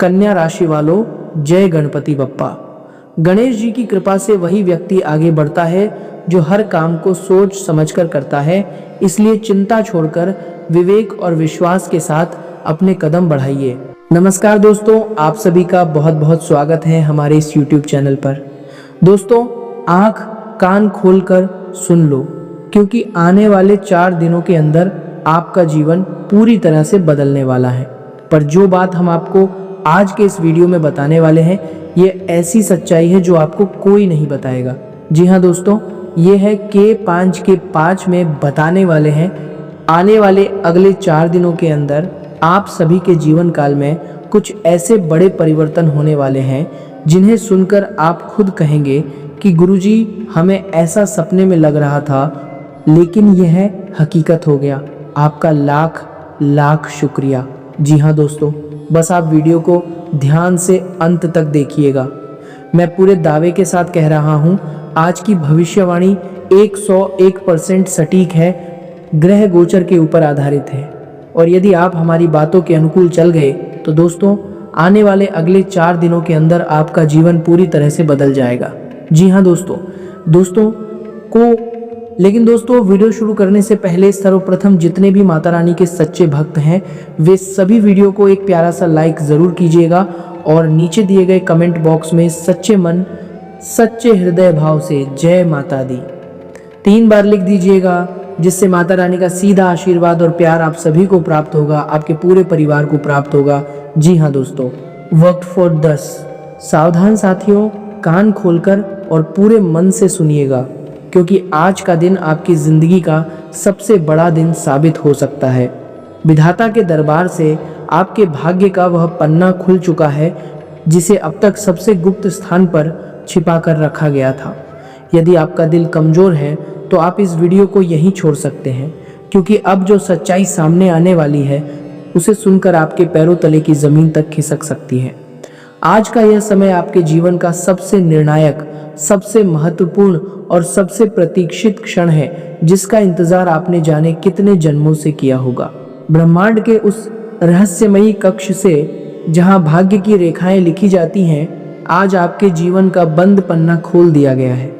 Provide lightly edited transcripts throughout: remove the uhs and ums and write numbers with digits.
कन्या राशि वालों, जय गणपति बप्पा। गणेश जी की कृपा से वही व्यक्ति आगे बढ़ता है जो हर काम को सोच समझकर करता है। इसलिए चिंता छोड़कर विवेक और विश्वास के साथ अपने कदम बढ़ाइए। नमस्कार दोस्तों, आप सभी का बहुत बहुत स्वागत है हमारे इस YouTube चैनल पर। दोस्तों, आंख कान खोलकर सुन लो, क्योंकि आने वाले 4 दिनों के अंदर आपका जीवन पूरी तरह से बदलने वाला है। पर जो बात हम आपको आज के इस वीडियो में बताने वाले हैं, ये ऐसी सच्चाई है जो आपको कोई नहीं बताएगा। जी हाँ दोस्तों, ये है K5 के 5 में बताने वाले हैं। आने वाले अगले 4 दिनों के अंदर आप सभी के जीवन काल में कुछ ऐसे बड़े परिवर्तन होने वाले हैं जिन्हें सुनकर आप खुद कहेंगे कि गुरुजी, हमें ऐसा सपने में लग रहा था, लेकिन यह हकीकत हो गया। आपका लाख लाख शुक्रिया। जी हाँ दोस्तों, बस आप वीडियो को ध्यान से अंत तक देखिएगा। मैं पूरे दावे के साथ कह रहा हूँ, आज की भविष्यवाणी 101% सटीक है, ग्रह गोचर के ऊपर आधारित है। और यदि आप हमारी बातों के अनुकूल चल गए तो दोस्तों, आने वाले अगले 4 दिनों के अंदर आपका जीवन पूरी तरह से बदल जाएगा। जी हाँ लेकिन दोस्तों, वीडियो शुरू करने से पहले सर्वप्रथम जितने भी माता रानी के सच्चे भक्त हैं, वे सभी वीडियो को एक प्यारा सा लाइक ज़रूर कीजिएगा और नीचे दिए गए कमेंट बॉक्स में सच्चे मन सच्चे हृदय भाव से जय माता दी 3 बार लिख दीजिएगा, जिससे माता रानी का सीधा आशीर्वाद और प्यार आप सभी को प्राप्त होगा, आपके पूरे परिवार को प्राप्त होगा। जी हाँ दोस्तों, वक्त फॉर 10। सावधान साथियों, कान खोलकर और पूरे मन से सुनिएगा, क्योंकि आज का दिन आपकी जिंदगी का सबसे बड़ा दिन साबित हो सकता है। विधाता के दरबार से आपके भाग्य का वह पन्ना खुल चुका है जिसे अब तक सबसे गुप्त स्थान पर छिपा कर रखा गया था। यदि आपका दिल कमजोर है तो आप इस वीडियो को यहीं छोड़ सकते हैं, क्योंकि अब जो सच्चाई सामने आने वाली है उसे सुनकर आपके पैरों तले की जमीन तक खिसक सकती है। आज का यह समय आपके जीवन का सबसे निर्णायक, सबसे महत्वपूर्ण और सबसे प्रतीक्षित क्षण है, जिसका इंतजार आपने जाने कितने जन्मों से किया होगा। ब्रह्मांड के उस रहस्यमयी कक्ष से जहां भाग्य की रेखाएं लिखी जाती हैं, आज आपके जीवन का बंद पन्ना खोल दिया गया है।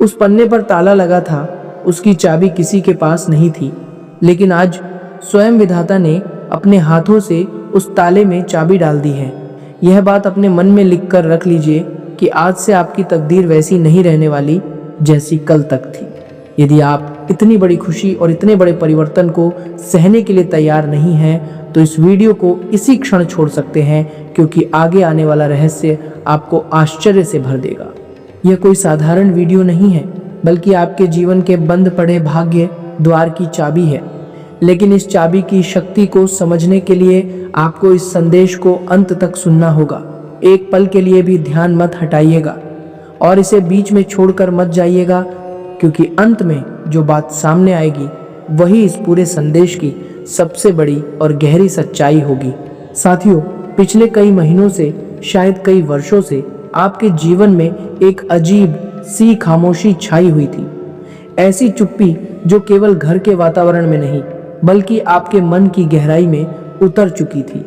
उस पन्ने पर ताला लगा था, उसकी चाबी किसी के पास नहीं थी, लेकिन आज स्वयं विधाता ने अपने हाथों से उस ताले में चाबी डाल दी है। यह बात अपने मन में लिख कर रख लीजिए कि आज से आपकी तकदीर वैसी नहीं रहने वाली जैसी कल तक थी। यदि आप इतनी बड़ी खुशी और इतने बड़े परिवर्तन को सहने के लिए तैयार नहीं हैं, तो इस वीडियो को इसी क्षण छोड़ सकते हैं, क्योंकि आगे आने वाला रहस्य आपको आश्चर्य से भर देगा। यह कोई साधारण वीडियो नहीं है, बल्कि आपके जीवन के बंद पड़े भाग्य द्वार की चाबी है। लेकिन इस चाबी की शक्ति को समझने के लिए आपको इस संदेश को अंत तक सुनना होगा। एक पल के लिए भी ध्यान मत हटाइएगा और इसे बीच में छोड़कर मत जाइएगा, क्योंकि अंत में जो बात सामने आएगी वही इस पूरे संदेश की सबसे बड़ी और गहरी सच्चाई होगी। साथियों, पिछले कई महीनों से, शायद कई वर्षों से आपके जीवन में एक अजीब सी खामोशी छाई हुई थी। ऐसी चुप्पी जो केवल घर के वातावरण में नहीं, बल्कि आपके मन की गहराई में उतर चुकी थी।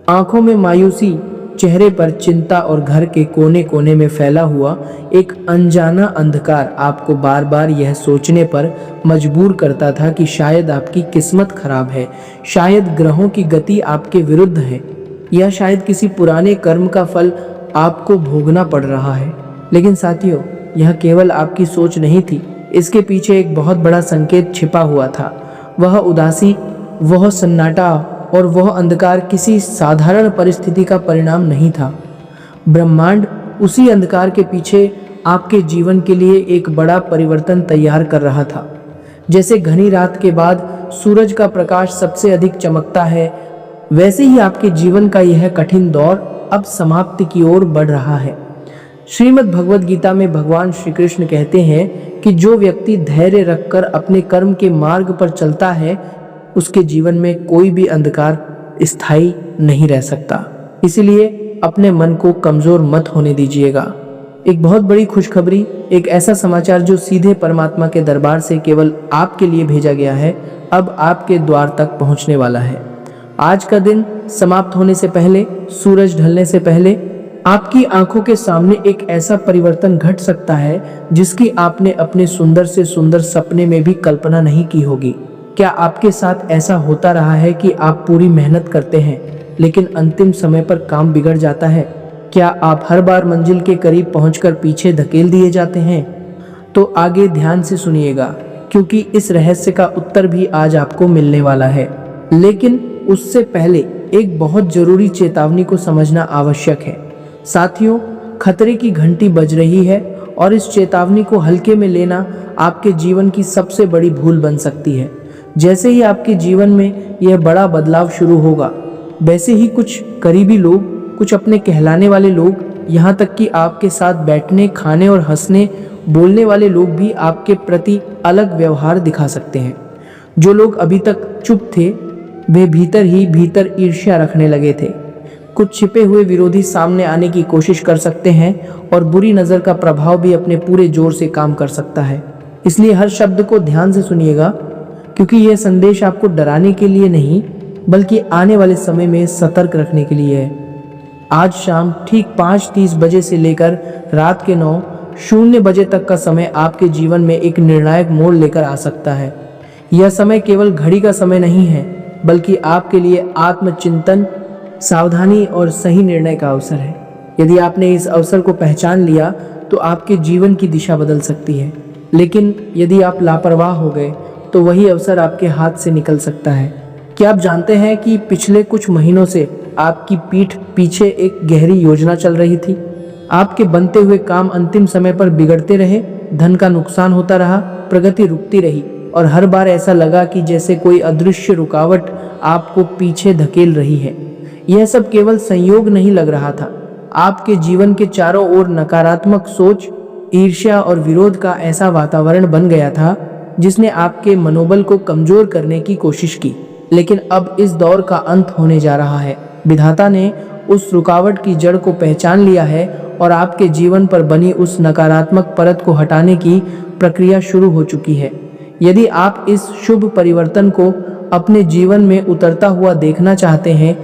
आंखों में मायूसी, चेहरे पर चिंता और घर के कोने कोने में फैला हुआ एक अनजाना अंधकार आपको बार बार यह सोचने पर मजबूर करता था कि शायद आपकी किस्मत खराब है, शायद ग्रहों की गति आपके विरुद्ध है, या शायद किसी पुराने कर्म का फल आपको भोगना पड़ रहा है। लेकिन साथियों, यह केवल आपकी सोच नहीं थी, इसके पीछे एक बहुत बड़ा संकेत छिपा हुआ था। वह उदासी, वह सन्नाटा और वह अंधकार किसी साधारण परिस्थिति का परिणाम नहीं था। ब्रह्मांड उसी अंधकार के पीछे आपके जीवन के लिए एक बड़ा परिवर्तन तैयार कर रहा था। जैसे घनी रात के बाद सूरज का प्रकाश सबसे अधिक चमकता है, वैसे ही आपके जीवन का यह कठिन दौर अब समाप्ति की ओर बढ़ रहा है। श्रीमद् भगवद गीता में भगवान श्री कृष्ण कहते हैं कि जो व्यक्ति धैर्य रखकर अपने कर्म के मार्ग पर चलता है, उसके जीवन में कोई भी अंधकार स्थायी नहीं रह सकता। इसलिए अपने मन को कमजोर मत होने दीजिएगा। एक बहुत बड़ी खुशखबरी, एक ऐसा समाचार जो सीधे परमात्मा के दरबार से केवल आपके लिए भेजा गया है, अब आपके द्वार तक पहुंचने वाला है। आज का दिन समाप्त होने से पहले, सूरज ढलने से पहले आपकी आंखों के सामने एक ऐसा परिवर्तन घट सकता है जिसकी आपने अपने सुंदर से सुंदर सपने में भी कल्पना नहीं की होगी। क्या आपके साथ ऐसा होता रहा है कि आप पूरी मेहनत करते हैं लेकिन अंतिम समय पर काम बिगड़ जाता है? क्या आप हर बार मंजिल के करीब पहुंचकर पीछे धकेल दिए जाते हैं? तो आगे ध्यान से सुनिएगा, क्योंकि इस रहस्य का उत्तर भी आज आपको मिलने वाला है। लेकिन उससे पहले एक बहुत जरूरी चेतावनी को समझना आवश्यक है। साथियों, खतरे की घंटी बज रही है और इस चेतावनी को हल्के में लेना आपके जीवन की सबसे बड़ी भूल बन सकती है। जैसे ही आपके जीवन में यह बड़ा बदलाव शुरू होगा, वैसे ही कुछ करीबी लोग, कुछ अपने कहलाने वाले लोग, यहाँ तक कि आपके साथ बैठने, खाने और हंसने बोलने वाले लोग भी आपके प्रति अलग व्यवहार दिखा सकते हैं। जो लोग अभी तक चुप थे, वे भीतर ही भीतर ईर्ष्या रखने लगे थे। कुछ छिपे हुए विरोधी सामने आने की कोशिश कर सकते हैं और बुरी नज़र का प्रभाव भी अपने पूरे जोर से काम कर सकता है। इसलिए हर शब्द को ध्यान से सुनिएगा, क्योंकि यह संदेश आपको डराने के लिए नहीं, बल्कि आने वाले समय में सतर्क रखने के लिए है। आज शाम ठीक 5:30 बजे से लेकर रात के 9:00 बजे तक का समय आपके जीवन में एक निर्णायक मोड़ लेकर आ सकता है। यह समय केवल घड़ी का समय नहीं है, बल्कि आपके लिए आत्मचिंतन, सावधानी और सही निर्णय का अवसर है। यदि आपने इस अवसर को पहचान लिया तो आपके जीवन की दिशा बदल सकती है, लेकिन यदि आप लापरवाह हो गए तो वही अवसर आपके हाथ से निकल सकता है। क्या आप जानते हैं कि पिछले कुछ महीनों से आपकी पीठ पीछे एक गहरी योजना चल रही थी? आपके बनते हुए काम अंतिम समय पर बिगड़ते रहे, धन का नुकसान होता रहा, प्रगति रुकती रही और हर बार ऐसा लगा कि जैसे कोई अदृश्य रुकावट आपको पीछे धकेल रही है। यह सब केवल संयोग नहीं लग रहा था। आपके जीवन के चारों ओर नकारात्मक सोच, ईर्ष्या और विरोध का ऐसा वातावरण बन गया था जिसने आपके मनोबल को कमजोर करने की कोशिश की। लेकिन अब इस दौर का अंत होने जा रहा है। विधाता ने उस रुकावट की जड़ को पहचान लिया है और आपके जीवन पर बनी उस नकारात्मक परत को हटाने की प्रक्रिया शुरू हो चुकी है। यदि आप इस शुभ परिवर्तन को अपने जीवन में उतरता हुआ देखना चाहते हैं,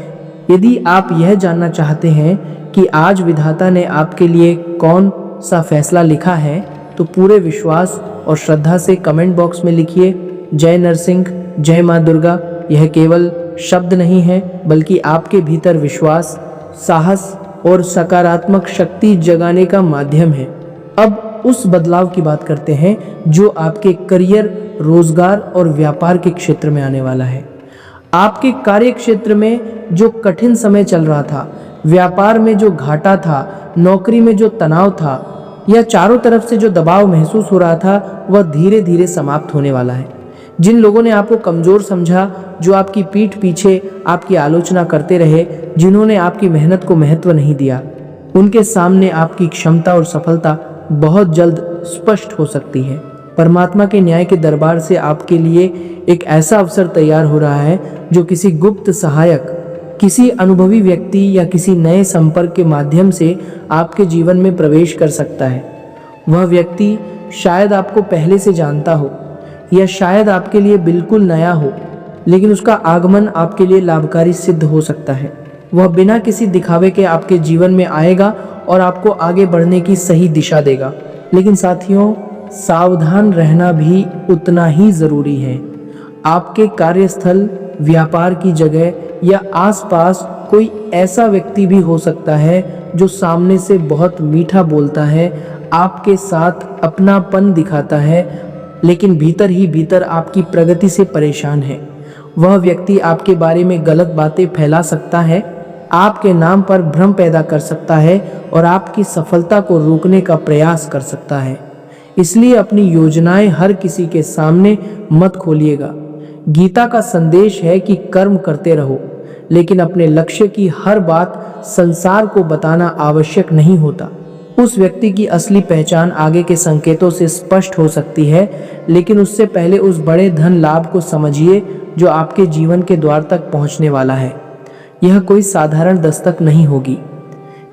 यदि आप यह जानना चाहते हैं कि आज विधाता ने आपके लिए कौन सा फैसला लिखा है, तो पूरे विश्वास और श्रद्धा से कमेंट बॉक्स में लिखिए, जय नरसिंह, जय माँ दुर्गा। यह केवल शब्द नहीं है, बल्कि आपके भीतर विश्वास, साहस और सकारात्मक शक्ति जगाने का माध्यम है। अब उस बदलाव की बात करते हैं जो आपके करियर, रोजगार और व्यापार के क्षेत्र में आने वाला है। आपके कार्य क्षेत्र में जो कठिन समय चल रहा था, व्यापार में जो घाटा था, नौकरी में जो तनाव था, या चारों तरफ से जो दबाव महसूस हो रहा था, वह धीरे धीरे समाप्त होने वाला है। जिन लोगों ने आपको कमजोर समझा, जो आपकी पीठ पीछे आपकी आलोचना करते रहे, जिन्होंने आपकी मेहनत को महत्व नहीं दिया, उनके सामने आपकी क्षमता और सफलता बहुत जल्द स्पष्ट हो सकती है। परमात्मा के न्याय के दरबार से आपके लिए एक ऐसा अवसर तैयार हो रहा है जो किसी गुप्त सहायक, किसी अनुभवी व्यक्ति या किसी नए संपर्क के माध्यम से आपके जीवन में प्रवेश कर सकता है। वह व्यक्ति शायद आपको पहले से जानता हो या शायद आपके लिए बिल्कुल नया हो, लेकिन उसका आगमन आपके लिए लाभकारी सिद्ध हो सकता है। वह बिना किसी दिखावे के आपके जीवन में आएगा और आपको आगे बढ़ने की सही दिशा देगा। लेकिन साथियों, सावधान रहना भी उतना ही जरूरी है। आपके कार्यस्थल, व्यापार की जगह या आसपास कोई ऐसा व्यक्ति भी हो सकता है जो सामने से बहुत मीठा बोलता है, आपके साथ अपनापन दिखाता है, लेकिन भीतर ही भीतर आपकी प्रगति से परेशान है। वह व्यक्ति आपके बारे में गलत बातें फैला सकता है, आपके नाम पर भ्रम पैदा कर सकता है और आपकी सफलता को रोकने का प्रयास कर सकता है। इसलिए अपनी योजनाएं हर किसी के सामने मत खोलिएगा। गीता का संदेश है कि कर्म करते रहो, लेकिन अपने लक्ष्य की हर बात संसार को बताना आवश्यक नहीं होता। उस व्यक्ति की असली पहचान आगे के संकेतों से स्पष्ट हो सकती है, लेकिन उससे पहले उस बड़े धन लाभ को समझिए जो आपके जीवन के द्वार तक पहुंचने वाला है। यह कोई साधारण दस्तक नहीं होगी,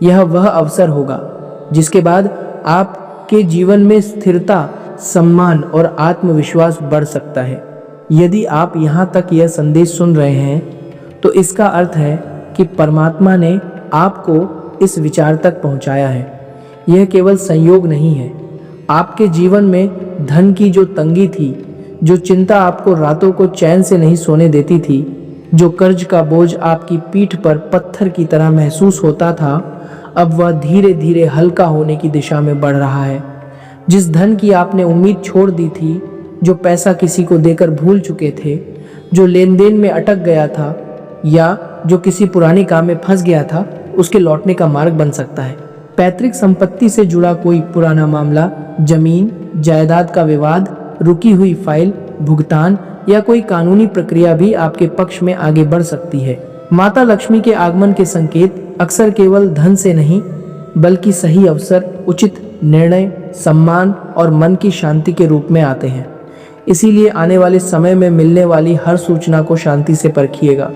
यह वह अवसर होगा जिसके बाद आपके जीवन में स्थिरता, सम्मान और आत्मविश्वास बढ़ सकता है। यदि आप यहाँ तक यह संदेश सुन रहे हैं, तो इसका अर्थ है कि परमात्मा ने आपको इस विचार तक पहुंचाया है। यह केवल संयोग नहीं है। आपके जीवन में धन की जो तंगी थी, जो चिंता आपको रातों को चैन से नहीं सोने देती थी, जो कर्ज का बोझ आपकी पीठ पर पत्थर की तरह महसूस होता था, अब वह धीरे धीरे हल्का होने की दिशा में बढ़ रहा है। जिस धन की आपने उम्मीद छोड़ दी थी, जो पैसा किसी को देकर भूल चुके थे, जो लेन देन में अटक गया था या जो किसी पुरानी काम में फंस गया था, उसके लौटने का मार्ग बन सकता है। पैतृक संपत्ति से जुड़ा कोई पुराना मामला, जमीन जायदाद का विवाद, रुकी हुई फाइल, भुगतान या कोई कानूनी प्रक्रिया भी आपके पक्ष में आगे बढ़ सकती है। माता लक्ष्मी के आगमन के संकेत अक्सर केवल धन से नहीं, बल्कि सही अवसर, उचित निर्णय, सम्मान और मन की शांति के रूप में आते हैं। इसीलिए आने वाले समय में मिलने वाली हर सूचना को शांति से परखिएगा।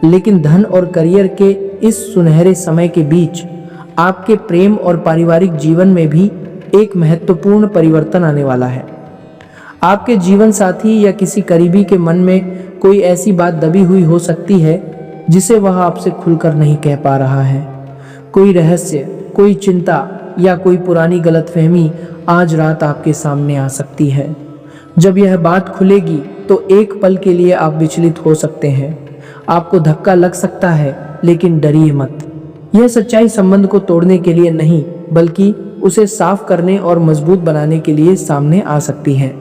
लेकिन धन और करियर के इस सुनहरे समय के बीच आपके प्रेम और पारिवारिक जीवन में भी एक महत्वपूर्ण परिवर्तन आने वाला है। आपके जीवन साथी या किसी करीबी के मन में कोई ऐसी बात दबी हुई हो सकती है जिसे वह आपसे खुलकर नहीं कह पा रहा है। कोई रहस्य, कोई चिंता या कोई पुरानी गलतफहमी आज रात आपके सामने आ सकती है। जब यह बात खुलेगी तो एक पल के लिए आप विचलित हो सकते हैं। आपको धक्का लग सकता है, लेकिन डरिए मत। यह सच्चाई संबंध को तोड़ने के लिए नहीं, बल्कि उसे साफ करने और मजबूत बनाने के लिए सामने आ सकती है।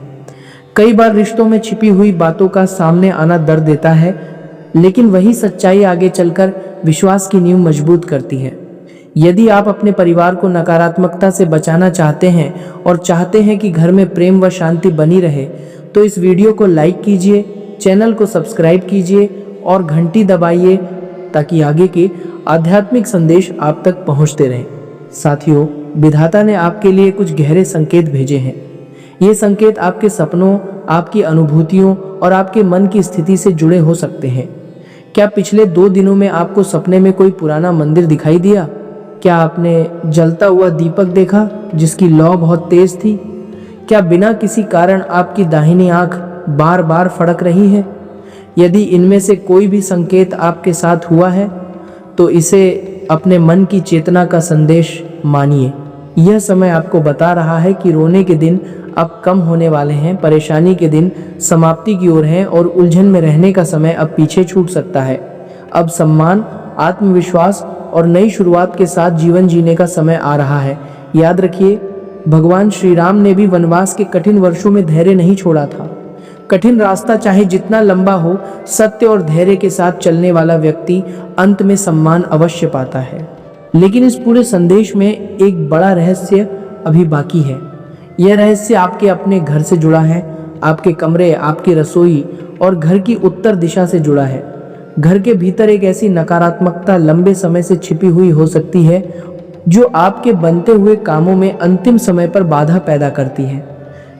कई बार रिश्तों में छिपी हुई बातों का सामने आना दर्द देता है, लेकिन वही सच्चाई आगे चलकर विश्वास की नींव मजबूत करती है। यदि आप अपने परिवार को नकारात्मकता से बचाना चाहते हैं और चाहते हैं कि घर में प्रेम व शांति बनी रहे, तो इस वीडियो को लाइक कीजिए, चैनल को सब्सक्राइब कीजिए और घंटी दबाइए ताकि आगे के आध्यात्मिक संदेश आप तक पहुंचते रहें। साथियों, विधाता ने आपके लिए कुछ गहरे संकेत भेजे हैं। ये संकेत आपके सपनों, आपकी अनुभूतियों और आपके मन की स्थिति से जुड़े हो सकते हैं। क्या पिछले 2 दिनों में आपको सपने में कोई पुराना मंदिर दिखाई दिया? क्या आपने जलता हुआ दीपक देखा जिसकी लौ बहुत तेज थी? क्या बिना किसी कारण आपकी दाहिनी आंख बार बार फड़क रही है? यदि इनमें से कोई भी संकेत आपके साथ हुआ है, तो इसे अपने मन की चेतना का संदेश मानिए। यह समय आपको बता रहा है कि रोने के दिन अब कम होने वाले हैं, परेशानी के दिन समाप्ति की ओर हैं और उलझन में रहने का समय अब पीछे छूट सकता है। अब सम्मान, आत्मविश्वास और नई शुरुआत के साथ जीवन जीने का समय आ रहा है। याद रखिए, भगवान श्री राम ने भी वनवास के कठिन वर्षों में धैर्य नहीं छोड़ा था। कठिन रास्ता चाहे जितना लंबा हो, सत्य और धैर्य के साथ चलने वाला व्यक्ति अंत में सम्मान अवश्य पाता है। लेकिन इस पूरे संदेश में एक बड़ा रहस्य अभी बाकी है। यह रहस्य आपके अपने घर से जुड़ा है। आपके कमरे, आपकी रसोई और घर की उत्तर दिशा से जुड़ा है। घर के भीतर एक ऐसी नकारात्मकता लंबे समय से छिपी हुई हो सकती है जो आपके बनते हुए कामों में अंतिम समय पर बाधा पैदा करती है।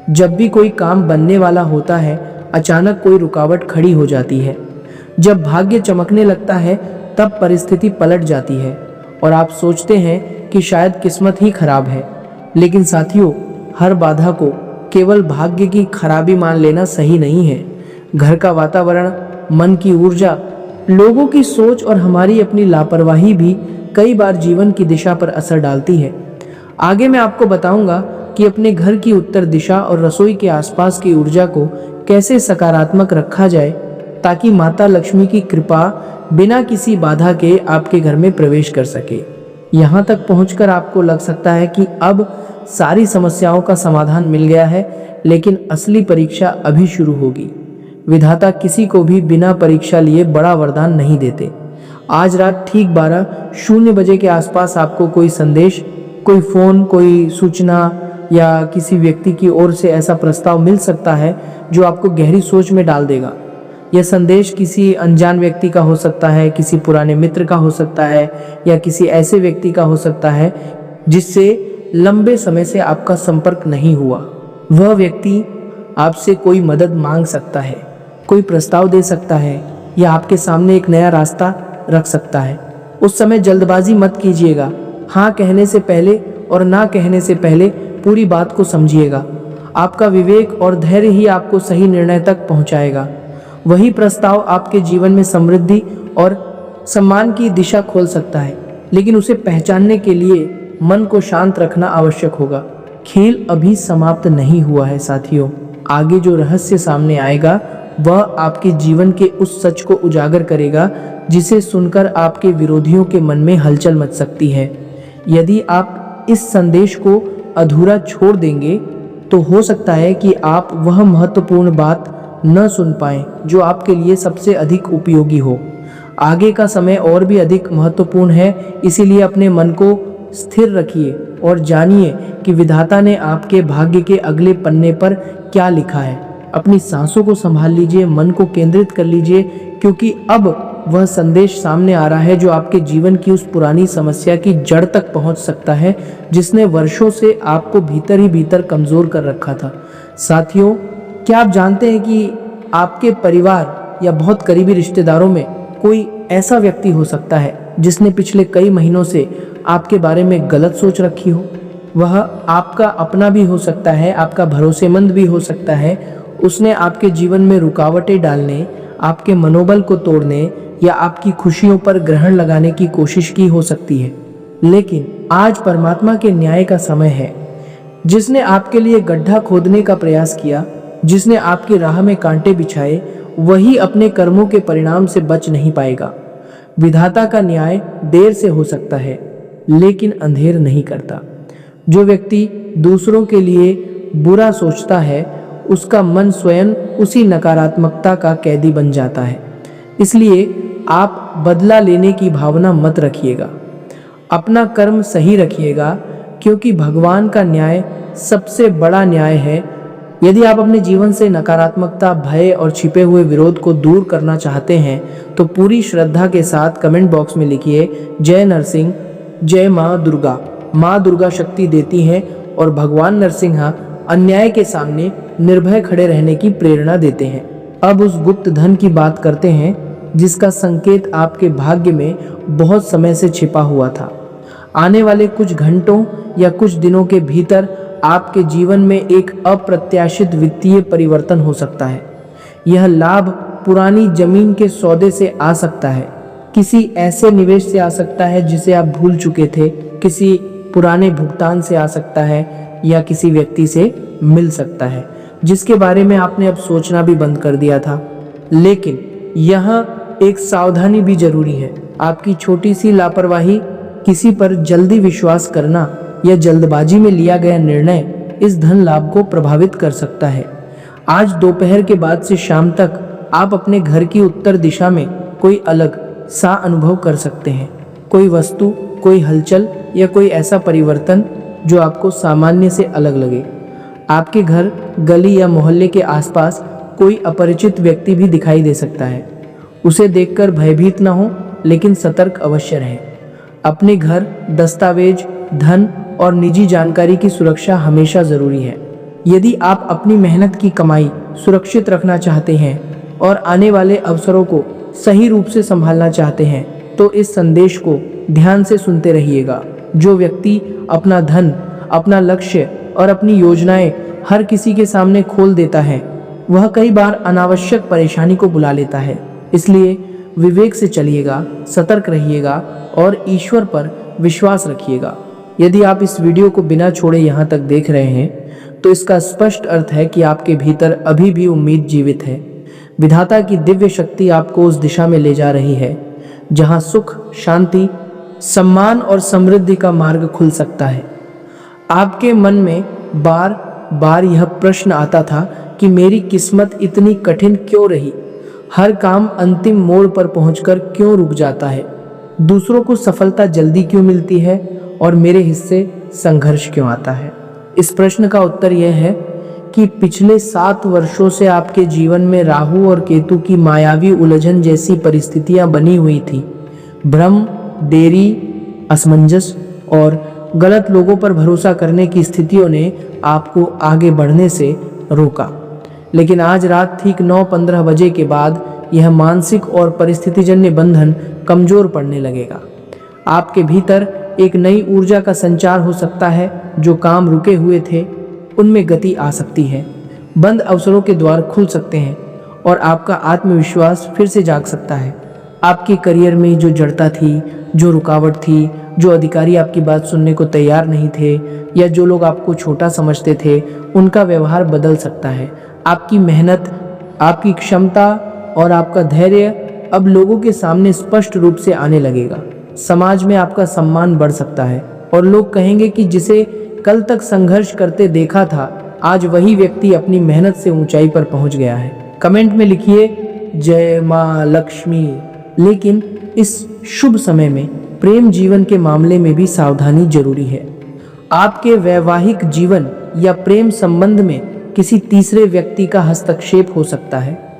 जब भी कोई काम बनने वाला होता है, अचानक कोई रुकावट खड़ी हो जाती है। जब भाग्य चमकने लगता है, तब परिस्थिति पलट जाती है और आप सोचते हैं कि शायद किस्मत ही खराब है। लेकिन साथियों, हर बाधा को केवल भाग्य की खराबी मान लेना सही नहीं है। घर का वातावरण, मन की ऊर्जा, लोगों की सोच और हमारी अपनी लापरवाही भी कई बार जीवन की दिशा पर असर डालती है। आगे मैं आपको बताऊंगा कि अपने घर की उत्तर दिशा और रसोई के आसपास की ऊर्जा को कैसे सकारात्मक रखा जाए, ताकि माता लक्ष्मी की कृपा बिना किसी बाधा के आपके घर में प्रवेश कर सके। यहाँ तक पहुंचकर आपको लग सकता है कि अब सारी समस्याओं का समाधान मिल गया है, लेकिन असली परीक्षा अभी शुरू होगी। विधाता किसी को भी बिना परीक्षा लिए बड़ा वरदान नहीं देते। आज रात ठीक 12:00 बजे के आसपास आपको कोई संदेश, कोई फोन, कोई सूचना या किसी व्यक्ति की ओर से ऐसा प्रस्ताव मिल सकता है जो आपको गहरी सोच में डाल देगा। यह संदेश किसी अनजान व्यक्ति का हो सकता है, किसी पुराने मित्र का हो सकता है या किसी ऐसे व्यक्ति का हो सकता है जिससे लंबे समय से आपका संपर्क नहीं हुआ। वह व्यक्ति आपसे कोई मदद मांग सकता है, कोई प्रस्ताव दे सकता है या आपके सामने एक नया रास्ता रख सकता है। उस समय जल्दबाजी मत कीजिएगा। हाँ कहने से पहले और ना कहने से पहले पूरी बात को समझिएगा। आपका विवेक और धैर्य ही आपको सही निर्णय तक पहुंचाएगा। वही प्रस्ताव आपके जीवन में समृद्धि और सम्मान की दिशा खोल सकता है, लेकिन उसे पहचानने के लिए मन को शांत रखना आवश्यक होगा। खेल अभी समाप्त नहीं हुआ है साथियों। आगे जो रहस्य सामने आएगा वह आपके जीवन के उस सच को उजागर करेगा जिसे सुनकर आपके विरोधियों के मन में हलचल मच सकती है। यदि आप इस संदेश को अधूरा छोड़ देंगे तो हो सकता है कि आप वह महत्वपूर्ण बात न सुन पाएं जो आपके लिए सबसे अधिक उपयोगी हो। आगे का समय और भी अधिक महत्वपूर्ण है, इसीलिए अपने मन को स्थिर रखिए और जानिए कि विधाता ने आपके भाग्य के अगले पन्ने पर क्या लिखा है। अपनी सांसों को संभाल लीजिए, मन को केंद्रित कर लीजिए, क्योंकि अब वह संदेश सामने आ रहा है जो आपके जीवन की उस पुरानी समस्या की जड़ तक पहुंच सकता है जिसने वर्षों से आपको भीतर ही भीतर कमजोर कर रखा था। साथियों, क्या आप जानते हैं कि आपके परिवार या बहुत करीबी रिश्तेदारों में कोई ऐसा व्यक्ति हो सकता है जिसने पिछले कई महीनों से आपके बारे में गलत सोच रखी हो। वह आपका अपना भी हो सकता है, आपका भरोसेमंद भी हो सकता है। उसने आपके जीवन में रुकावटें डालने, आपके मनोबल को तोड़ने या आपकी खुशियों पर ग्रहण लगाने की कोशिश की हो सकती है। लेकिन आज परमात्मा के न्याय का समय है। जिसने आपके लिए गड्ढा खोदने का प्रयास किया, जिसने आपकी राह में कांटे बिछाए, वही अपने कर्मों के परिणाम से बच नहीं पाएगा। विधाता का न्याय देर से हो सकता है, लेकिन अंधेर नहीं करता। जो व्यक्ति दूसरों के लिए बुरा सोचता है, उसका मन स्वयं उसी नकारात्मकता का कैदी बन जाता है। इसलिए आप बदला लेने की भावना मत रखिएगा, अपना कर्म सही रखिएगा, क्योंकि भगवान का न्याय सबसे बड़ा न्याय है। यदि आप अपने जीवन से नकारात्मकता, भय और छिपे हुए विरोध को दूर करना चाहते हैं तो पूरी श्रद्धा के साथ कमेंट बॉक्स में लिखिए, जय नरसिंह, जय माँ दुर्गा। माँ दुर्गा शक्ति देती हैं और भगवान नरसिंह अन्याय के सामने निर्भय खड़े रहने की प्रेरणा देते हैं। अब उस गुप्त धन की बात करते हैं जिसका संकेत आपके भाग्य में बहुत समय से छिपा हुआ था। आने वाले कुछ घंटों या कुछ दिनों के भीतर आपके जीवन में एक अप्रत्याशित वित्तीय परिवर्तन हो सकता है। यह लाभ पुरानी जमीन के सौदे से आ सकता है, किसी ऐसे निवेश से आ सकता है जिसे आप भूल चुके थे, किसी पुराने भुगतान से आ सकता है, या किसी व्यक्ति से मिल सकता है जिसके बारे में आपने अब सोचना भी बंद कर दिया था। लेकिन यहाँ एक सावधानी भी जरूरी है। आपकी छोटी सी लापरवाही, किसी पर जल्दी विश्वास करना या जल्दबाजी में लिया गया निर्णय इस धन लाभ को प्रभावित कर सकता है। आज दोपहर के बाद से शाम तक आप अपने घर की उत्तर दिशा में कोई अलग सा अनुभव कर सकते हैं। कोई वस्तु, कोई हलचल या कोई ऐसा परिवर्तन जो आपको सामान्य से अलग लगे। आपके घर, गली या मोहल्ले के आसपास कोई अपरिचित व्यक्ति भी दिखाई दे सकता है। उसे देखकर भयभीत न हो, लेकिन सतर्क अवश्य रहें। अपने घर, दस्तावेज, धन और निजी जानकारी की सुरक्षा हमेशा जरूरी है। यदि आप अपनी मेहनत की कमाई सुरक्षित रखना चाहते हैं और आने वाले अवसरों को सही रूप से संभालना चाहते हैं तो इस संदेश को ध्यान से सुनते रहिएगा। जो व्यक्ति अपना धन, अपना लक्ष्य और अपनी योजनाएं हर किसी के सामने खोल देता है, वह कई बार अनावश्यक परेशानी को बुला लेता है। इसलिए विवेक से चलिएगा, सतर्क रहिएगा और ईश्वर पर विश्वास रखिएगा। यदि आप इस वीडियो को बिना छोड़े यहाँ तक देख रहे हैं तो इसका स्पष्ट अर्थ है कि आपके भीतर अभी भी उम्मीद जीवित है। विधाता की दिव्य शक्ति आपको उस दिशा में ले जा रही है जहाँ सुख, शांति, सम्मान और समृद्धि का मार्ग खुल सकता है। आपके मन में बार बार यह प्रश्न आता था कि मेरी किस्मत इतनी कठिन क्यों रही, हर काम अंतिम मोड़ पर पहुंचकर क्यों रुक जाता है, दूसरों को सफलता जल्दी क्यों मिलती है और मेरे हिस्से संघर्ष क्यों आता है। इस प्रश्न का उत्तर यह है कि पिछले 7 वर्षों से आपके जीवन में राहु और केतु की मायावी उलझन जैसी परिस्थितियां बनी हुई थी। भ्रम, देरी, असमंजस और गलत लोगों पर भरोसा करने की स्थितियों ने आपको आगे बढ़ने से रोका। लेकिन आज रात ठीक 9:15 बजे के बाद यह मानसिक और परिस्थितिजन्य बंधन कमजोर पड़ने लगेगा। आपके भीतर एक नई ऊर्जा का संचार हो सकता है। जो काम रुके हुए थे उनमें गति आ सकती है, बंद अवसरों के द्वार खुल सकते हैं और आपका आत्मविश्वास फिर से जाग सकता है। आपके करियर में जो जड़ता थी, जो रुकावट थी, जो अधिकारी आपकी बात सुनने को तैयार नहीं थे या जो लोग आपको छोटा समझते थे, उनका व्यवहार बदल सकता है। आपकी मेहनत, आपकी क्षमता और आपका धैर्य अब लोगों के सामने स्पष्ट रूप से आने लगेगा। समाज में आपका सम्मान बढ़ सकता है और लोग कहेंगे कि जिसे कल तक संघर्ष करते देखा था, आज वही व्यक्ति अपनी मेहनत से ऊंचाई पर पहुंच गया है। कमेंट में लिखिए जय मां लक्ष्मी। लेकिन इस शुभ समय में प्रेम जीवन के मामले में भी सावधानी जरूरी है। आपके वैवाहिक जीवन या प्रेम संबंध में किसी तीसरे व्यक्ति का हस्तक्षेप हो सकता है।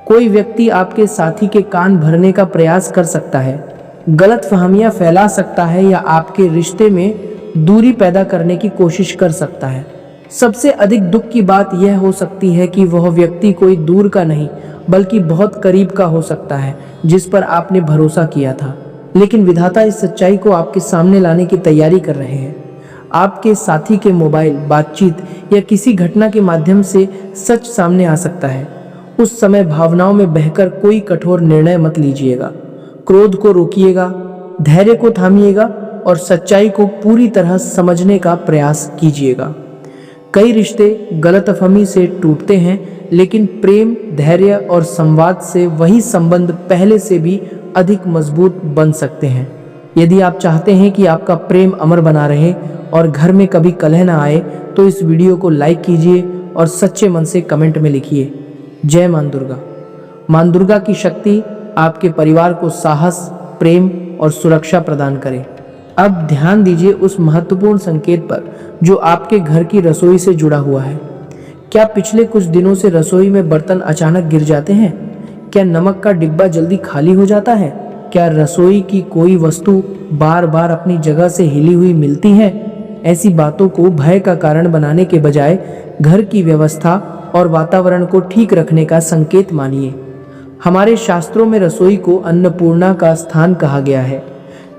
कोई व्यक्ति आपके साथी के कान भरने का प्रयास कर सकता है, गलतफहमियां फैला सकता है या आपके रिश्ते में दूरी पैदा करने की कोशिश कर सकता है। सबसे अधिक दुख की बात यह हो सकती है कि वह व्यक्ति कोई दूर का नहीं बल्कि बहुत करीब का हो सकता है, जिस पर आपने भरोसा किया था। लेकिन विधाता इस सच्चाई को आपके सामने लाने की तैयारी कर रहे हैं। आपके साथी के मोबाइल, बातचीत या किसी घटना के माध्यम से सच सामने आ सकता है। उस समय भावनाओं में बहकर कोई कठोर निर्णय मत लीजिएगा। क्रोध को रोकिएगा, धैर्य को थामिएगा और सच्चाई को पूरी तरह समझने का प्रयास कीजिएगा। कई रिश्ते गलतफहमी से टूटते हैं, लेकिन प्रेम, धैर्य और संवाद से वही संबंध पहले से भी अधिक मजबूत बन सकते हैं। यदि आप चाहते हैं कि आपका प्रेम अमर बना रहे और घर में कभी कलह ना आए, तो इस वीडियो को लाइक कीजिए और सच्चे मन से कमेंट में लिखिए जय मां दुर्गा। मां दुर्गा की शक्ति आपके परिवार को साहस, प्रेम और सुरक्षा प्रदान करे। अब ध्यान दीजिए उस महत्वपूर्ण संकेत पर जो आपके घर की रसोई से जुड़ा हुआ है। क्या पिछले कुछ दिनों से रसोई में बर्तन अचानक गिर जाते हैं? क्या नमक का डिब्बा जल्दी खाली हो जाता है? क्या रसोई की कोई वस्तु बार बार अपनी जगह से हिली हुई मिलती है? ऐसी बातों को भय का कारण बनाने के बजाय घर की व्यवस्था और वातावरण को ठीक रखने का संकेत मानिए। हमारे शास्त्रों में रसोई को अन्नपूर्णा का स्थान कहा गया है।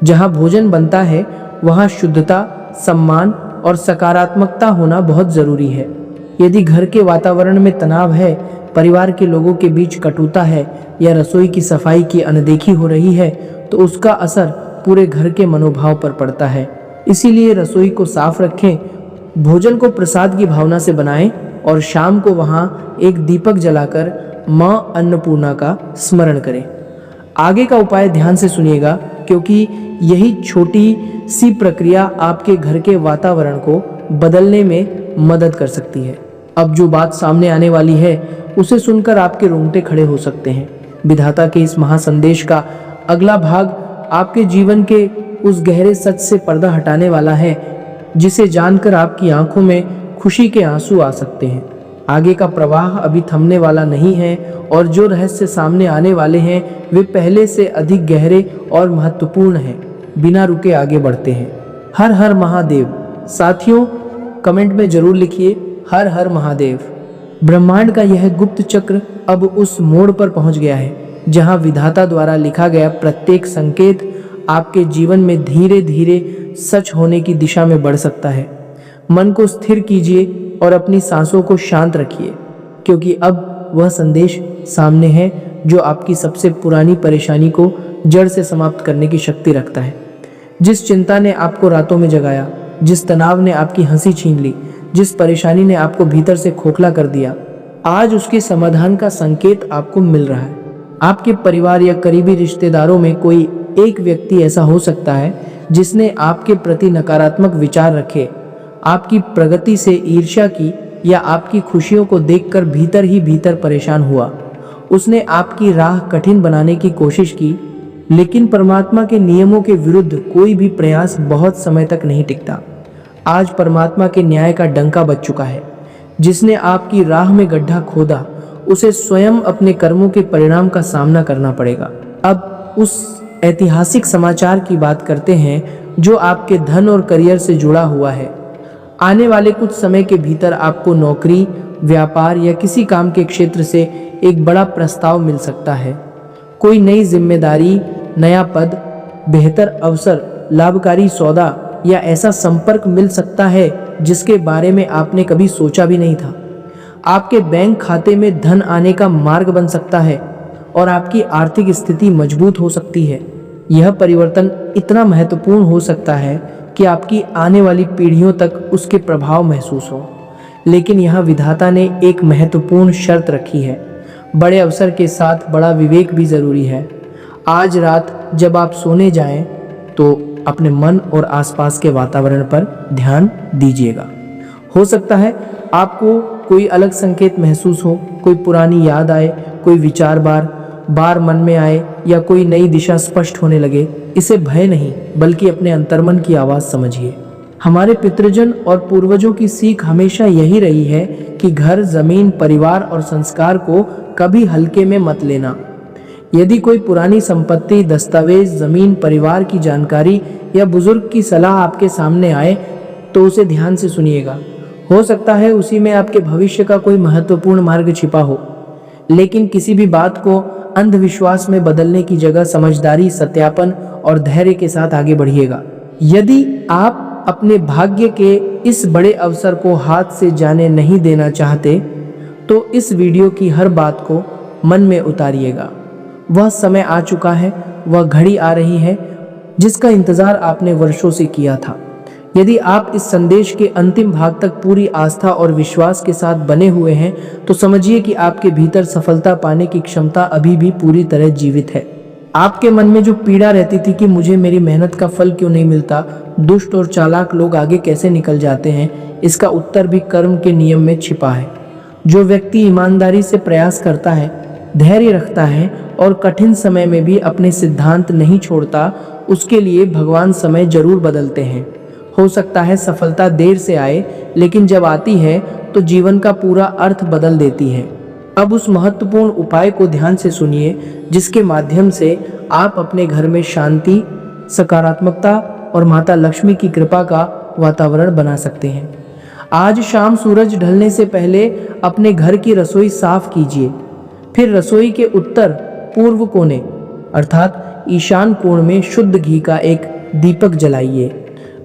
जहाँ भोजन बनता है वहाँ शुद्धता, सम्मान और सकारात्मकता होना बहुत जरूरी है। यदि घर के वातावरण में तनाव है, परिवार के लोगों के बीच कटुता है या रसोई की सफाई की अनदेखी हो रही है, तो उसका असर पूरे घर के मनोभाव पर पड़ता है। इसीलिए रसोई को साफ रखें, भोजन को प्रसाद की भावना से बनाएं और शाम को वहाँ एक दीपक जलाकर मां अन्नपूर्णा का स्मरण करें। आगे का उपाय ध्यान से सुनिएगा, क्योंकि यही छोटी सी प्रक्रिया आपके घर के वातावरण को बदलने में मदद कर सकती है। अब जो बात सामने आने वाली है उसे सुनकर आपके रोंगटे खड़े हो सकते हैं। विधाता के इस महासंदेश का अगला भाग आपके जीवन के उस गहरे सच से पर्दा हटाने वाला है, जिसे जानकर आपकी आंखों में खुशी के आंसू आ सकते हैं। आगे का प्रवाह अभी थमने वाला नहीं है और जो रहस्य सामने आने वाले हैं वे पहले से अधिक गहरे और महत्वपूर्ण हैं। बिना रुके आगे बढ़ते हैं। हर हर महादेव। साथियों, कमेंट में जरूर लिखिए हर हर महादेव। ब्रह्मांड का यह गुप्त चक्र अब उस मोड़ पर पहुंच गया है जहां विधाता द्वारा लिखा गया प्रत्येक संकेत आपके जीवन में धीरे धीरे सच होने की दिशा में बढ़ सकता है। मन को स्थिर कीजिए और अपनी सांसों को शांत रखिए, क्योंकि अब वह संदेश सामने है जो आपकी सबसे पुरानी परेशानी को जड़ से समाप्त करने की शक्ति रखता है। जिस चिंता ने आपको रातों में जगाया, जिस तनाव ने आपकी हंसी छीन ली, जिस परेशानी ने आपको भीतर से खोखला कर दिया, आज उसके समाधान का संकेत आपको मिल रहा है। आपके परिवार या करीबी रिश्तेदारों में कोई एक व्यक्ति ऐसा हो सकता है जिसने आपके प्रति नकारात्मक विचार रखे, आपकी प्रगति से ईर्ष्या की या आपकी खुशियों को देखकर भीतर ही भीतर परेशान हुआ। उसने आपकी राह कठिन बनाने की कोशिश की, लेकिन परमात्मा के नियमों के विरुद्ध कोई भी प्रयास बहुत समय तक नहीं टिकता। आज परमात्मा के न्याय का डंका बज चुका है। जिसने आपकी राह में गड्ढा खोदा, उसे स्वयं अपने कर्मों के परिणाम का सामना करना पड़ेगा। अब उस ऐतिहासिक समाचार की बात करते हैं जो आपके धन और करियर से जुड़ा हुआ है। आने वाले कुछ समय के भीतर आपको नौकरी, व्यापार या किसी काम के क्षेत्र से एक बड़ा प्रस्ताव मिल सकता है। कोई नई जिम्मेदारी, नया पद, बेहतर अवसर, लाभकारी सौदा या ऐसा संपर्क मिल सकता है जिसके बारे में आपने कभी सोचा भी नहीं था। आपके बैंक खाते में धन आने का मार्ग बन सकता है और आपकी आर्थिक स्थिति मजबूत हो सकती है। यह परिवर्तन इतना महत्वपूर्ण हो सकता है कि आपकी आने वाली पीढ़ियों तक उसके प्रभाव महसूस हो। लेकिन यहाँ विधाता ने एक महत्वपूर्ण शर्त रखी है। बड़े अवसर के साथ बड़ा विवेक भी ज़रूरी है। आज रात जब आप सोने जाएं तो अपने मन और आसपास के वातावरण पर ध्यान दीजिएगा। हो सकता है आपको कोई अलग संकेत महसूस हो, कोई पुरानी याद आए, कोई विचार बार बार मन में आए या कोई नई दिशा स्पष्ट होने लगे। इसे भय नहीं बल्कि अपने अंतर्मन की आवाज़ समझिए। हमारे पितृजन और पूर्वजों की सीख हमेशा यही रही है कि घर, जमीन, परिवार और संस्कार को कभी हल्के में मत लेना। यदि कोई पुरानी संपत्ति, दस्तावेज, जमीन, परिवार की जानकारी या बुजुर्ग की सलाह आपके सामने आए तो उसे ध्यान से सुनिएगा। हो सकता है उसी में आपके भविष्य का कोई महत्वपूर्ण मार्ग छिपा हो। लेकिन किसी भी बात को अंधविश्वास में बदलने की जगह समझदारी, सत्यापन और धैर्य के साथ आगे बढ़िएगा। यदि आप अपने भाग्य के इस बड़े अवसर को हाथ से जाने नहीं देना चाहते तो इस वीडियो की हर बात को मन में उतारिएगा। वह समय आ चुका है, वह घड़ी आ रही है जिसका इंतजार आपने वर्षों से किया था। यदि आप इस संदेश के अंतिम भाग तक पूरी आस्था और विश्वास के साथ बने हुए हैं तो समझिए कि आपके भीतर सफलता पाने की क्षमता अभी भी पूरी तरह जीवित है। आपके मन में जो पीड़ा रहती थी कि मुझे मेरी मेहनत का फल क्यों नहीं मिलता, दुष्ट और चालाक लोग आगे कैसे निकल जाते हैं, इसका उत्तर भी कर्म के नियम में छिपा है। जो व्यक्ति ईमानदारी से प्रयास करता है, धैर्य रखता है और कठिन समय में भी अपने सिद्धांत नहीं छोड़ता, उसके लिए भगवान समय जरूर बदलते हैं। हो सकता है सफलता देर से आए, लेकिन जब आती है तो जीवन का पूरा अर्थ बदल देती है। अब उस महत्वपूर्ण उपाय को ध्यान से सुनिए जिसके माध्यम से आप अपने घर में शांति, सकारात्मकता और माता लक्ष्मी की कृपा का वातावरण बना सकते हैं। आज शाम सूरज ढलने से पहले अपने घर की रसोई साफ कीजिए। फिर रसोई के उत्तर पूर्व कोने अर्थात ईशान कोण में शुद्ध घी का एक दीपक जलाइए।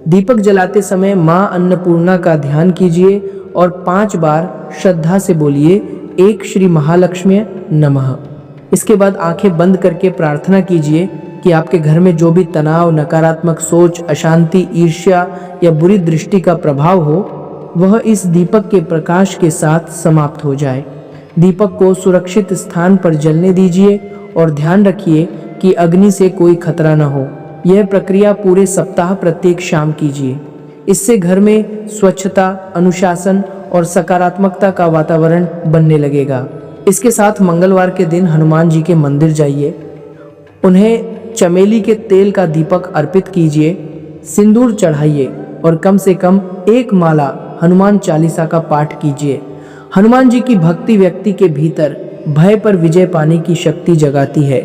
दीपक जलाते समय मां अन्नपूर्णा का ध्यान कीजिए और 5 बार श्रद्धा से बोलिए, एक श्री महालक्ष्मी नमः। इसके बाद आंखें बंद करके प्रार्थना कीजिए कि आपके घर में जो भी तनाव, नकारात्मक सोच, अशांति, ईर्ष्या या बुरी दृष्टि का प्रभाव हो वह इस दीपक के प्रकाश के साथ समाप्त हो जाए। दीपक को सुरक्षित स्थान पर जलने दीजिए और ध्यान रखिए कि अग्नि से कोई खतरा न हो। यह प्रक्रिया पूरे सप्ताह प्रत्येक शाम कीजिए। इससे घर में स्वच्छता, अनुशासन और सकारात्मकता का वातावरण बनने लगेगा। इसके साथ मंगलवार के दिन हनुमान जी के मंदिर जाइए, उन्हें चमेली के तेल का दीपक अर्पित कीजिए, सिंदूर चढ़ाइए और कम से कम 1 माला हनुमान चालीसा का पाठ कीजिए। हनुमान जी की भक्ति व्यक्ति के भीतर भय पर विजय पाने की शक्ति जगाती है।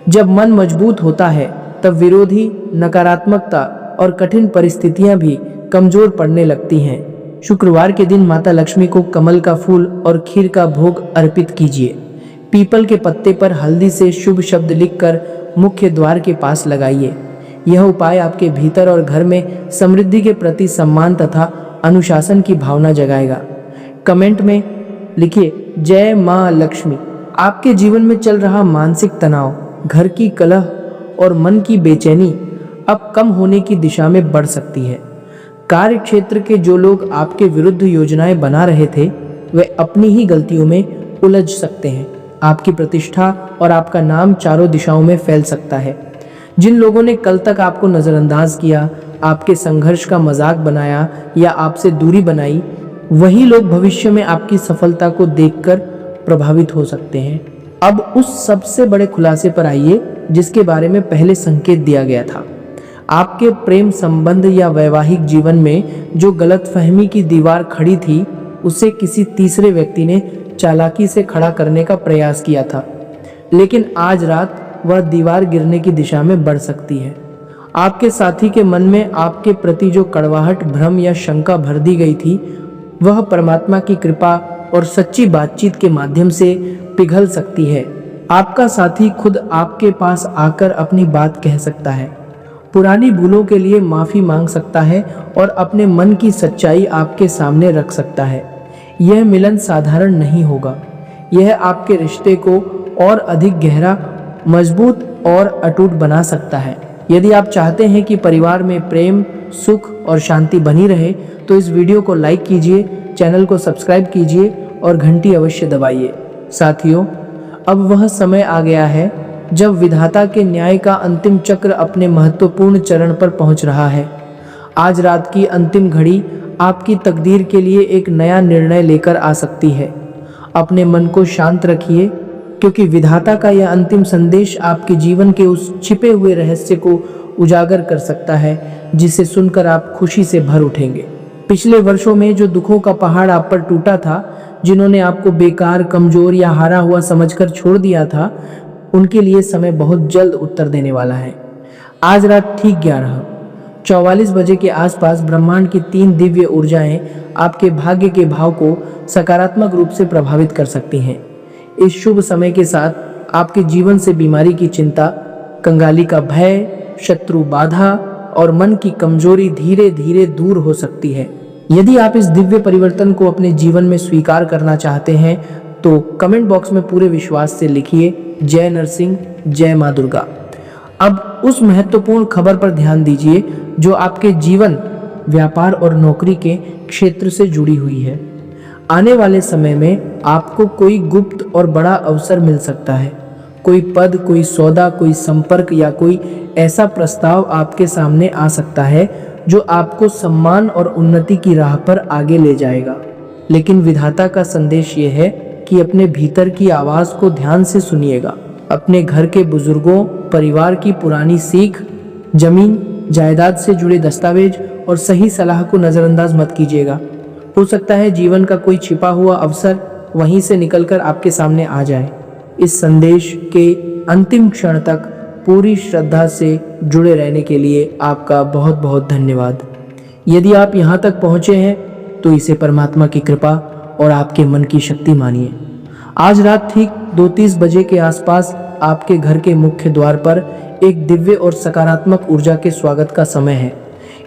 जब मन मजबूत होता है तब विरोधी, नकारात्मकता और कठिन परिस्थितियां भी कमजोर पड़ने लगती हैं। शुक्रवार के दिन माता लक्ष्मी को कमल का फूल और खीर का भोग अर्पित कीजिए। पीपल के पत्ते पर हल्दी से शुभ शब्द लिखकर मुख्य द्वार के पास लगाइए। यह उपाय आपके भीतर और घर में समृद्धि के प्रति सम्मान तथा अनुशासन की भावना जगाएगा। कमेंट में लिखिए, जय मां लक्ष्मी। आपके जीवन में चल रहा मानसिक तनाव, घर की कलह और मन की बेचैनी अब कम होने की दिशा में बढ़ सकती है। कार्य क्षेत्र के जो लोग आपके विरुद्ध योजनाएं बना रहे थे वे अपनी ही गलतियों में उलझ सकते हैं। आपकी प्रतिष्ठा और आपका नाम चारों दिशाओं में फैल सकता है। जिन लोगों ने कल तक आपको नज़रअंदाज किया, आपके संघर्ष का मजाक बनाया या आपसे दूरी बनाई, वही लोग भविष्य में आपकी सफलता को देखकर प्रभावित हो सकते हैं। अब उस सबसे बड़े खुलासे पर आइए जिसके बारे में पहले संकेत दिया गया था। आपके प्रेम संबंध या वैवाहिक जीवन में जो गलतफहमी की दीवार खड़ी थी उसे किसी तीसरे व्यक्ति ने चालाकी से खड़ा करने का प्रयास किया था, लेकिन आज रात वह दीवार गिरने की दिशा में बढ़ सकती है। आपके साथी के मन में आपके प्रति जो कड़वाहट, भ्रम या शंका भर दी गई थी वह परमात्मा की कृपा और सच्ची बातचीत के माध्यम से पिघल सकती है। आपका साथी खुद आपके पास आकर अपनी बात कह सकता है, पुरानी भूलों के लिए माफ़ी मांग सकता है और अपने मन की सच्चाई आपके सामने रख सकता है। यह मिलन साधारण नहीं होगा। यह आपके रिश्ते को और अधिक गहरा, मजबूत और अटूट बना सकता है। यदि आप चाहते हैं कि परिवार में प्रेम, सुख और शांति बनी रहे तो इस वीडियो को लाइक कीजिए, चैनल को सब्सक्राइब कीजिए और घंटी अवश्य दबाइए। साथियों, अब वह समय आ गया है जब विधाता के न्याय का अंतिम चक्र अपने महत्वपूर्ण चरण पर पहुंच रहा है। आज रात की अंतिम घड़ी आपकी तकदीर के लिए एक नया निर्णय लेकर आ सकती है। अपने मन को शांत रखिए, क्योंकि विधाता का यह अंतिम संदेश आपके जीवन के उस छिपे हुए रहस्य को उजागर कर सकता है जिसे सुनकर आप खुशी से भर उठेंगे। पिछले वर्षों में जो दुखों का पहाड़ आप पर टूटा था, जिन्होंने आपको बेकार, कमजोर या हारा हुआ समझकर छोड़ दिया था, उनके लिए समय बहुत जल्द उत्तर देने वाला है। आज रात ठीक 11:44 बजे के आसपास ब्रह्मांड की 3 दिव्य ऊर्जाएं आपके भाग्य के भाव को सकारात्मक रूप से प्रभावित कर सकती हैं। इस शुभ समय के साथ आपके जीवन से बीमारी की चिंता, कंगाली का भय, शत्रु बाधा और मन की कमजोरी धीरे धीरे दूर हो सकती है। यदि आप इस दिव्य परिवर्तन को अपने जीवन में स्वीकार करना चाहते हैं तो कमेंट बॉक्स में पूरे विश्वास से लिखिए, जय नरसिंह, जय माँ दुर्गा। अब उस महत्वपूर्ण खबर पर ध्यान दीजिए जो आपके जीवन, व्यापार और नौकरी के क्षेत्र से जुड़ी हुई है। आने वाले समय में आपको कोई गुप्त और बड़ा अवसर मिल सकता है। कोई पद, कोई सौदा, कोई संपर्क या कोई ऐसा प्रस्ताव आपके सामने आ सकता है जो आपको सम्मान और उन्नति की राह पर आगे ले जाएगा। लेकिन विधाता का संदेश ये है कि अपने भीतर की आवाज़ को ध्यान से सुनिएगा। अपने घर के बुजुर्गों, परिवार की पुरानी सीख, जमीन जायदाद से जुड़े दस्तावेज और सही सलाह को नज़रअंदाज मत कीजिएगा। हो सकता है जीवन का कोई छिपा हुआ अवसर वहीं से निकलकर आपके सामने आ जाए। इस संदेश के अंतिम क्षण तक पूरी श्रद्धा से जुड़े रहने के लिए आपका बहुत बहुत धन्यवाद। यदि आप यहाँ तक पहुँचे हैं तो इसे परमात्मा की कृपा और आपके मन की शक्ति मानिए। आज रात ठीक 2:30 बजे के आसपास आपके घर के मुख्य द्वार पर एक दिव्य और सकारात्मक ऊर्जा के स्वागत का समय है।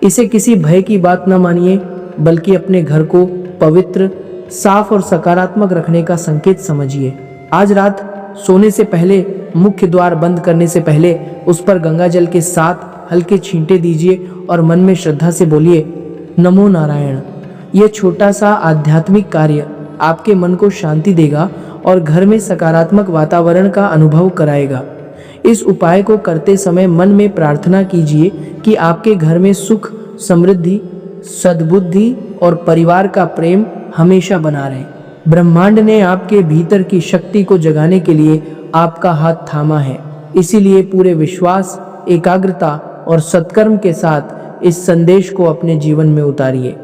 इसे किसी भय की बात न मानिए, बल्कि अपने घर को पवित्र, साफ और सकारात्मक रखने का संकेत समझिए। आज रात सोने से पहले, मुख्य द्वार बंद करने से पहले उस पर गंगा जल के 7 हल्के छींटे दीजिए और मन में श्रद्धा से बोलिए, नमो नारायण। यह छोटा सा आध्यात्मिक कार्य आपके मन को शांति देगा और घर में सकारात्मक वातावरण का अनुभव कराएगा। इस उपाय को करते समय मन में प्रार्थना कीजिए कि आपके घर में सुख, समृद्धि, सद्बुद्धि और परिवार का प्रेम हमेशा बना रहे। ब्रह्मांड ने आपके भीतर की शक्ति को जगाने के लिए आपका हाथ थामा है। इसीलिए पूरे विश्वास, एकाग्रता और सत्कर्म के साथ इस संदेश को अपने जीवन में उतारिए।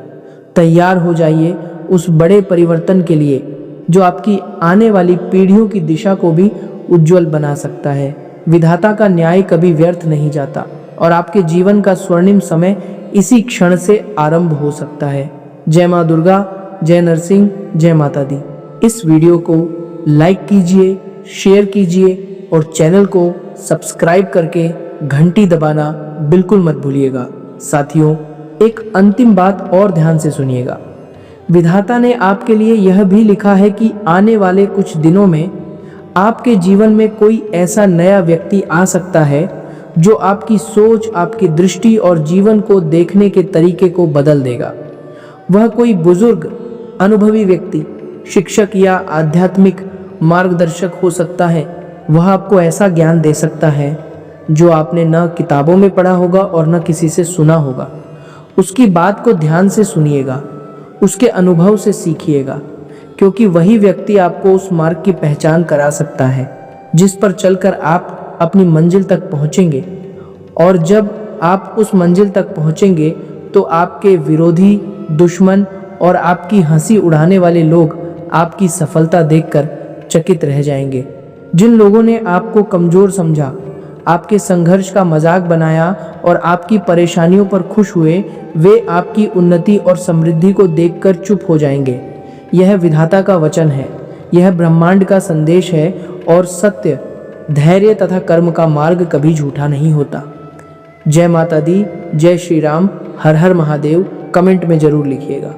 तैयार हो जाइए उस बड़े परिवर्तन के लिए जो आपकी आने वाली पीढ़ियों की दिशा को भी उज्जवल बना सकता है। विधाता का न्याय कभी व्यर्थ नहीं जाता और आपके जीवन का स्वर्णिम समय इसी क्षण से आरंभ हो सकता है। जय माँ दुर्गा, जय नरसिंह, जय माता दी। इस वीडियो को लाइक कीजिए, शेयर कीजिए और चैनल को सब्सक्राइब करके घंटी दबाना बिल्कुल मत भूलिएगा। साथियों, एक अंतिम बात और ध्यान से सुनिएगा। विधाता ने आपके लिए यह भी लिखा है कि आने वाले कुछ दिनों में आपके जीवन में कोई ऐसा नया व्यक्ति आ सकता है जो आपकी सोच, आपकी दृष्टि और जीवन को देखने के तरीके को बदल देगा। वह कोई बुजुर्ग, अनुभवी व्यक्ति, शिक्षक या आध्यात्मिक मार्गदर्शक हो सकता है। वह आपको ऐसा ज्ञान दे सकता है जो आपने न किताबों में पढ़ा होगा और न किसी से सुना होगा। उसकी बात को ध्यान से सुनिएगा, उसके अनुभव से सीखिएगा, क्योंकि वही व्यक्ति आपको उस मार्ग की पहचान करा सकता है जिस पर चलकर आप अपनी मंजिल तक पहुंचेंगे। और जब आप उस मंजिल तक पहुंचेंगे तो आपके विरोधी, दुश्मन और आपकी हंसी उड़ाने वाले लोग आपकी सफलता देखकर चकित रह जाएंगे। जिन लोगों ने आपको कमज़ोर समझा, आपके संघर्ष का मजाक बनाया और आपकी परेशानियों पर खुश हुए, वे आपकी उन्नति और समृद्धि को देखकर चुप हो जाएंगे। यह विधाता का वचन है, यह ब्रह्मांड का संदेश है और सत्य, धैर्य तथा कर्म का मार्ग कभी झूठा नहीं होता। जय माता दी, जय श्री राम, हर हर महादेव। कमेंट में जरूर लिखिएगा।